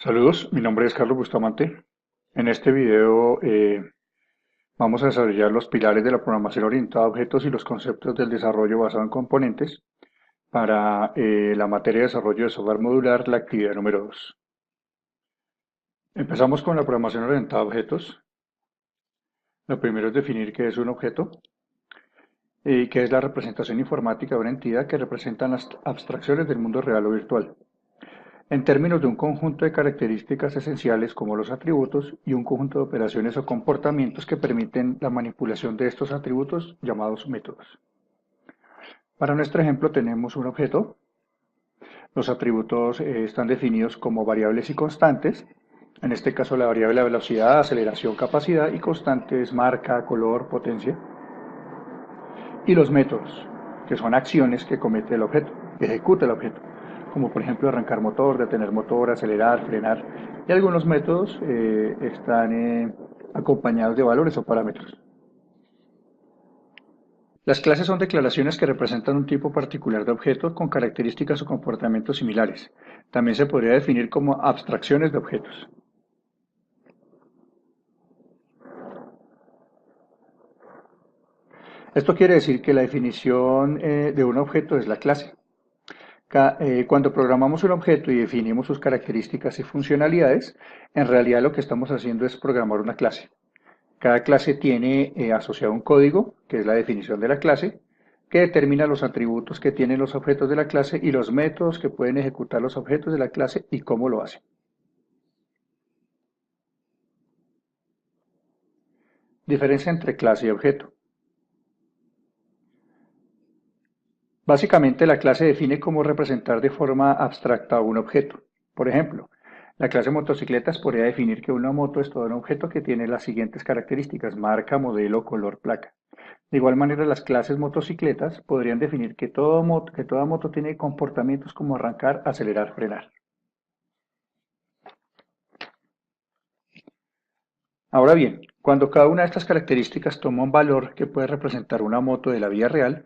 Saludos, mi nombre es Carlos Bustamante. En este video vamos a desarrollar los pilares de la programación orientada a objetos y los conceptos del desarrollo basado en componentes para la materia de desarrollo de software modular, la actividad número 2. Empezamos con la programación orientada a objetos. Lo primero es definir qué es un objeto y qué es la representación informática de una entidad que representan las abstracciones del mundo real o virtual, en términos de un conjunto de características esenciales como los atributos y un conjunto de operaciones o comportamientos que permiten la manipulación de estos atributos llamados métodos. Para nuestro ejemplo tenemos un objeto. Los atributos están definidos como variables y constantes. En este caso la variable de velocidad, aceleración, capacidad y constantes marca, color, potencia. Y los métodos, que son acciones que comete el objeto, que ejecuta el objeto, como por ejemplo arrancar motor, detener motor, acelerar, frenar. Y algunos métodos están acompañados de valores o parámetros. Las clases son declaraciones que representan un tipo particular de objeto con características o comportamientos similares. También se podría definir como abstracciones de objetos. Esto quiere decir que la definición de un objeto es la clase. Cuando programamos un objeto y definimos sus características y funcionalidades, en realidad lo que estamos haciendo es programar una clase. Cada clase tiene asociado un código, que es la definición de la clase, que determina los atributos que tienen los objetos de la clase y los métodos que pueden ejecutar los objetos de la clase y cómo lo hacen. Diferencia entre clase y objeto. Básicamente, la clase define cómo representar de forma abstracta un objeto. Por ejemplo, la clase motocicletas podría definir que una moto es todo un objeto que tiene las siguientes características: marca, modelo, color, placa. De igual manera, las clases motocicletas podrían definir que toda moto tiene comportamientos como arrancar, acelerar, frenar. Ahora bien, cuando cada una de estas características toma un valor que puede representar una moto de la vida real,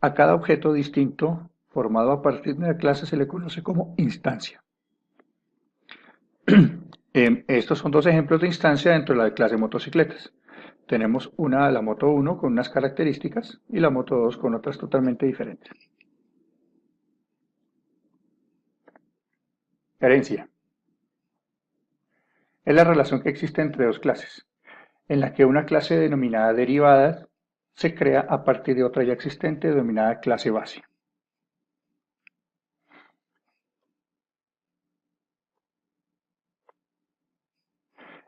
a cada objeto distinto formado a partir de una clase se le conoce como instancia. Estos son dos ejemplos de instancia dentro de la clase motocicletas. Tenemos la moto 1 con unas características y la moto 2 con otras totalmente diferentes. Herencia. Es la relación que existe entre dos clases, en la que una clase denominada derivada se crea a partir de otra ya existente denominada clase base.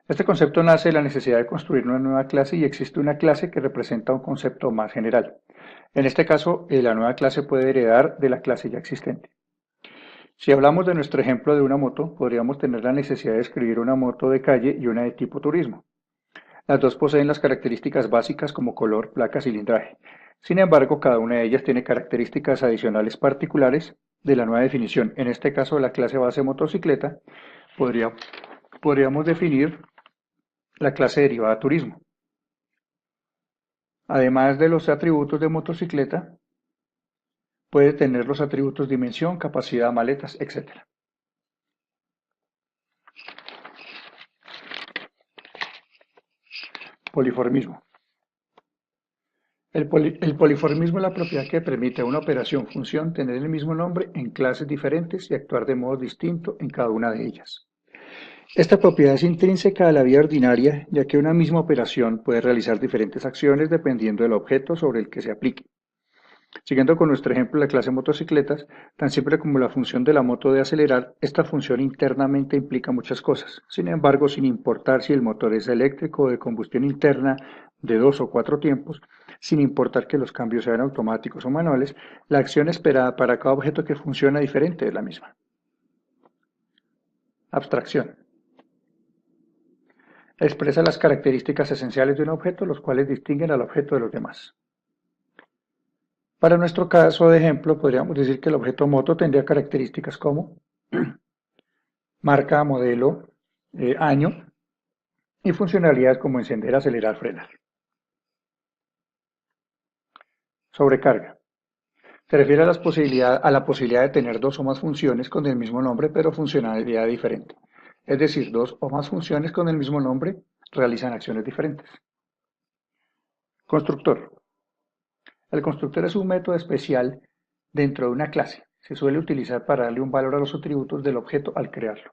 Este concepto nace de la necesidad de construir una nueva clase y existe una clase que representa un concepto más general. En este caso, la nueva clase puede heredar de la clase ya existente. Si hablamos de nuestro ejemplo de una moto, podríamos tener la necesidad de escribir una moto de calle y una de tipo turismo. Las dos poseen las características básicas como color, placa, cilindraje. Sin embargo, cada una de ellas tiene características adicionales particulares de la nueva definición. En este caso, la clase base motocicleta, podría- podríamos definir la clase derivada turismo. Además de los atributos de motocicleta, puede tener los atributos dimensión, capacidad, maletas, etc. Poliformismo. El poliformismo es la propiedad que permite a una operación función tener el mismo nombre en clases diferentes y actuar de modo distinto en cada una de ellas. Esta propiedad es intrínseca a la vida ordinaria, ya que una misma operación puede realizar diferentes acciones dependiendo del objeto sobre el que se aplique. Siguiendo con nuestro ejemplo de la clase motocicletas, tan simple como la función de la moto de acelerar, esta función internamente implica muchas cosas. Sin embargo, sin importar si el motor es eléctrico o de combustión interna de 2 o 4 tiempos, sin importar que los cambios sean automáticos o manuales, la acción esperada para cada objeto que funciona diferente es la misma. Abstracción. Expresa las características esenciales de un objeto, los cuales distinguen al objeto de los demás. Para nuestro caso de ejemplo, podríamos decir que el objeto moto tendría características como marca, modelo, año y funcionalidades como encender, acelerar, frenar. Sobrecarga. Se refiere a la posibilidad de tener dos o más funciones con el mismo nombre pero funcionalidad diferente. es decir, dos o más funciones con el mismo nombre realizan acciones diferentes. Constructor. El constructor es un método especial dentro de una clase. Se suele utilizar para darle un valor a los atributos del objeto al crearlo.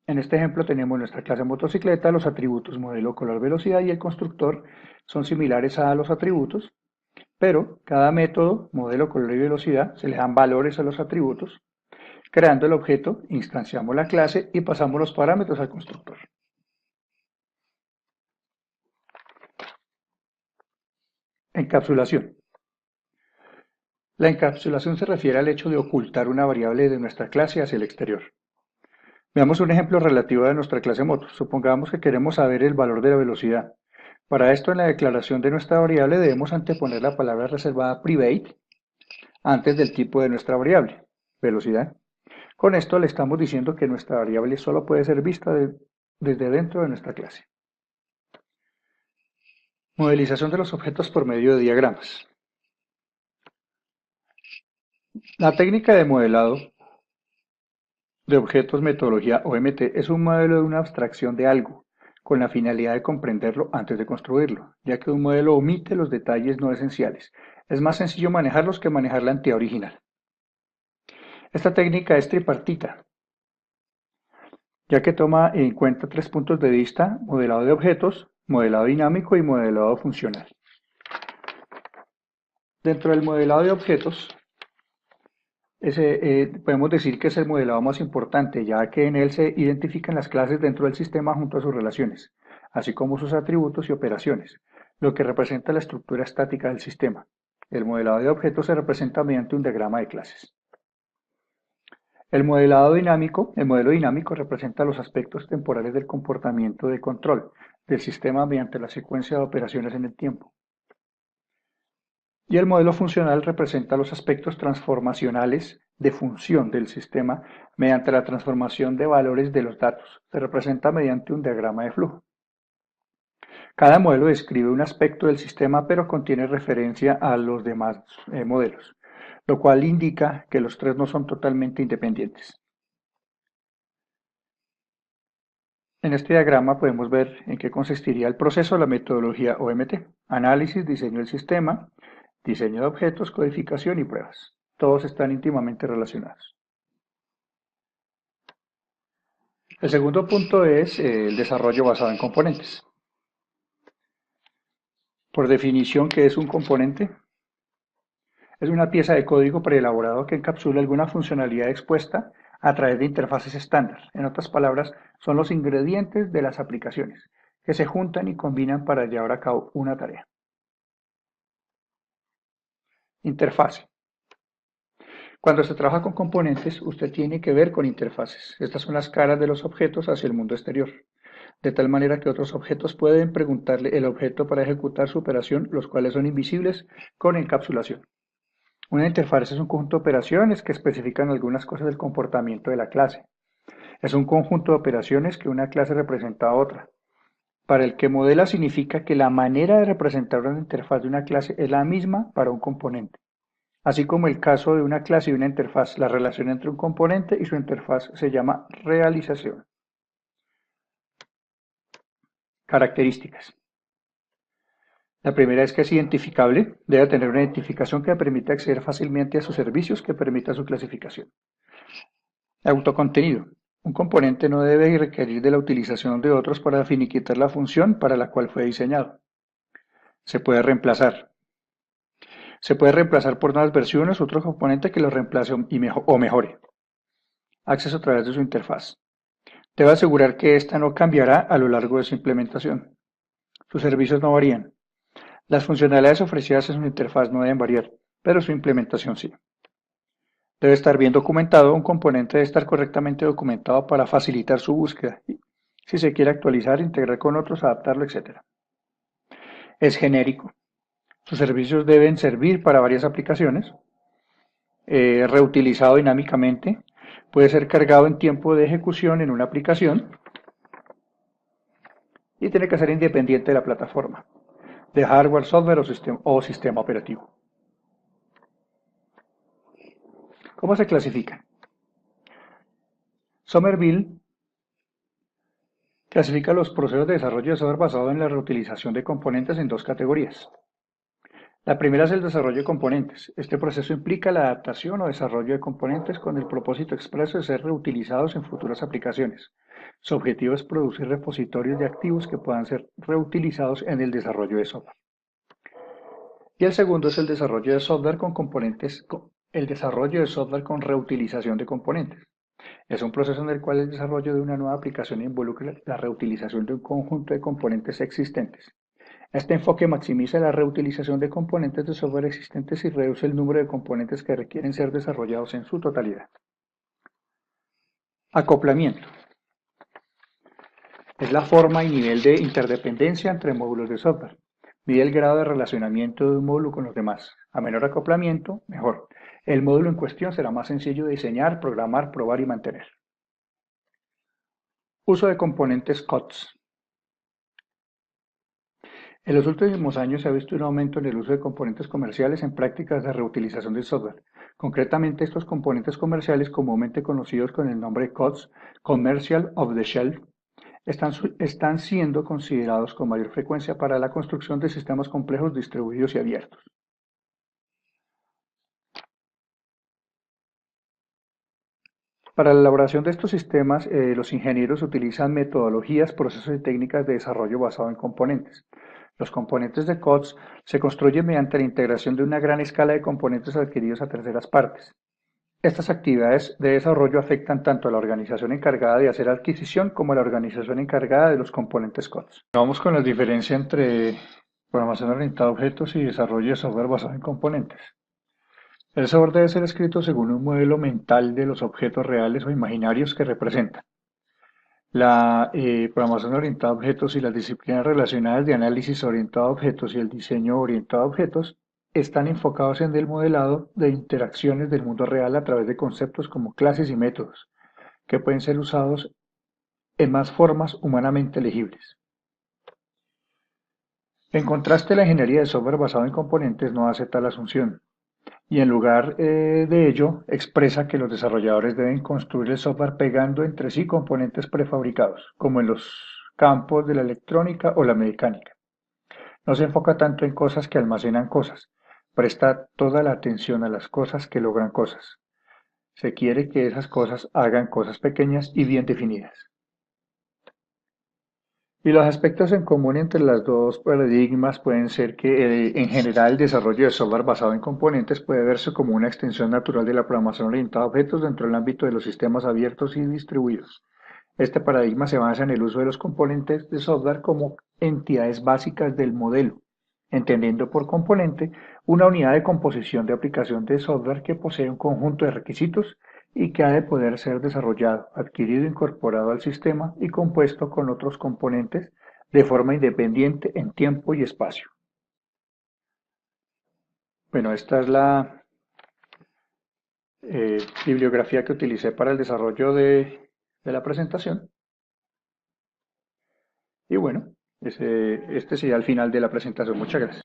En este ejemplo tenemos nuestra clase motocicleta, los atributos modelo, color, velocidad y el constructor son similares a los atributos, pero cada método, modelo, color y velocidad, se le dan valores a los atributos. Creando el objeto, instanciamos la clase y pasamos los parámetros al constructor. Encapsulación. La encapsulación se refiere al hecho de ocultar una variable de nuestra clase hacia el exterior. Veamos un ejemplo relativo a nuestra clase moto. Supongamos que queremos saber el valor de la velocidad. Para esto, en la declaración de nuestra variable debemos anteponer la palabra reservada private antes del tipo de nuestra variable, velocidad. Con esto le estamos diciendo que nuestra variable solo puede ser vista desde dentro de nuestra clase. Modelización de los objetos por medio de diagramas. La técnica de modelado de objetos metodología OMT es un modelo de una abstracción de algo, con la finalidad de comprenderlo antes de construirlo, ya que un modelo omite los detalles no esenciales. Es más sencillo manejarlos que manejar la entidad original. Esta técnica es tripartita, ya que toma en cuenta tres puntos de vista: modelado de objetos, modelado dinámico y modelado funcional. Dentro del modelado de objetos, podemos decir que es el modelado más importante, ya que en él se identifican las clases dentro del sistema junto a sus relaciones, así como sus atributos y operaciones, lo que representa la estructura estática del sistema. El modelado de objetos se representa mediante un diagrama de clases. El modelo dinámico representa los aspectos temporales del comportamiento de control del sistema mediante la secuencia de operaciones en el tiempo. Y el modelo funcional representa los aspectos transformacionales de función del sistema mediante la transformación de valores de los datos. Se representa mediante un diagrama de flujo. Cada modelo describe un aspecto del sistema, pero contiene referencia a los demás modelos, lo cual indica que los tres no son totalmente independientes. En este diagrama podemos ver en qué consistiría el proceso de la metodología OMT: análisis, diseño del sistema, diseño de objetos, codificación y pruebas. Todos están íntimamente relacionados. El segundo punto es el desarrollo basado en componentes. Por definición, ¿qué es un componente? Es una pieza de código preelaborado que encapsula alguna funcionalidad expuesta a través de interfaces estándar. En otras palabras, son los ingredientes de las aplicaciones que se juntan y combinan para llevar a cabo una tarea. Interfase. Cuando se trabaja con componentes, usted tiene que ver con interfaces. Estas son las caras de los objetos hacia el mundo exterior, de tal manera que otros objetos pueden preguntarle el objeto para ejecutar su operación, los cuales son invisibles con encapsulación. Una interfaz es un conjunto de operaciones que especifican algunas cosas del comportamiento de la clase. Es un conjunto de operaciones que una clase representa a otra. Para el que modela significa que la manera de representar una interfaz de una clase es la misma para un componente. Así como el caso de una clase y una interfaz, la relación entre un componente y su interfaz se llama realización. Características. La primera es que es identificable, debe tener una identificación que permita acceder fácilmente a sus servicios, que permita su clasificación. Autocontenido. Un componente no debe requerir de la utilización de otros para finiquitar la función para la cual fue diseñado. Se puede reemplazar. Se puede reemplazar por nuevas versiones, otro componente que lo reemplace o mejore. Acceso a través de su interfaz. Debe asegurar que ésta no cambiará a lo largo de su implementación. Sus servicios no varían. Las funcionalidades ofrecidas en su interfaz no deben variar, pero su implementación sí. Debe estar bien documentado. Un componente debe estar correctamente documentado para facilitar su búsqueda. Si se quiere actualizar, integrar con otros, adaptarlo, etc. Es genérico. Sus servicios deben servir para varias aplicaciones. Reutilizado dinámicamente. Puede ser cargado en tiempo de ejecución en una aplicación. Y tiene que ser independiente de la plataforma, de hardware, software o sistema operativo. ¿Cómo se clasifican? Somerville clasifica los procesos de desarrollo de software basado en la reutilización de componentes en dos categorías. La primera es el desarrollo de componentes. Este proceso implica la adaptación o desarrollo de componentes con el propósito expreso de ser reutilizados en futuras aplicaciones. Su objetivo es producir repositorios de activos que puedan ser reutilizados en el desarrollo de software. Y el segundo es el desarrollo de software con componentes, el desarrollo de software con reutilización de componentes. Es un proceso en el cual el desarrollo de una nueva aplicación involucra la reutilización de un conjunto de componentes existentes. Este enfoque maximiza la reutilización de componentes de software existentes y reduce el número de componentes que requieren ser desarrollados en su totalidad. Acoplamiento. Es la forma y nivel de interdependencia entre módulos de software. Mide el grado de relacionamiento de un módulo con los demás. A menor acoplamiento, mejor. El módulo en cuestión será más sencillo de diseñar, programar, probar y mantener. Uso de componentes COTS. En los últimos años se ha visto un aumento en el uso de componentes comerciales en prácticas de reutilización de software. Concretamente, estos componentes comerciales, comúnmente conocidos con el nombre COTS, Commercial Off the Shelf, están siendo considerados con mayor frecuencia para la construcción de sistemas complejos distribuidos y abiertos. Para la elaboración de estos sistemas, los ingenieros utilizan metodologías, procesos y técnicas de desarrollo basado en componentes. Los componentes de COTS se construyen mediante la integración de una gran escala de componentes adquiridos a terceras partes. Estas actividades de desarrollo afectan tanto a la organización encargada de hacer adquisición como a la organización encargada de los componentes COTS. Vamos con la diferencia entre programación orientada a objetos y desarrollo de software basado en componentes. El software debe ser escrito según un modelo mental de los objetos reales o imaginarios que representan. La programación orientada a objetos y las disciplinas relacionadas de análisis orientado a objetos y el diseño orientado a objetos están enfocados en el modelado de interacciones del mundo real a través de conceptos como clases y métodos, que pueden ser usados en más formas humanamente legibles. En contraste, la ingeniería de software basado en componentes no hace tal asunción, y en lugar de ello expresa que los desarrolladores deben construir el software pegando entre sí componentes prefabricados, como en los campos de la electrónica o la mecánica. No se enfoca tanto en cosas que almacenan cosas, presta toda la atención a las cosas que logran cosas. Se quiere que esas cosas hagan cosas pequeñas y bien definidas. Y los aspectos en común entre las dos paradigmas pueden ser que, en general, el desarrollo de software basado en componentes puede verse como una extensión natural de la programación orientada a objetos dentro del ámbito de los sistemas abiertos y distribuidos. Este paradigma se basa en el uso de los componentes de software como entidades básicas del modelo, entendiendo por componente una unidad de composición de aplicación de software que posee un conjunto de requisitos y que ha de poder ser desarrollado, adquirido, incorporado al sistema y compuesto con otros componentes de forma independiente en tiempo y espacio. Bueno, esta es la bibliografía que utilicé para el desarrollo de la presentación. Y bueno, este sería el final de la presentación. Muchas gracias.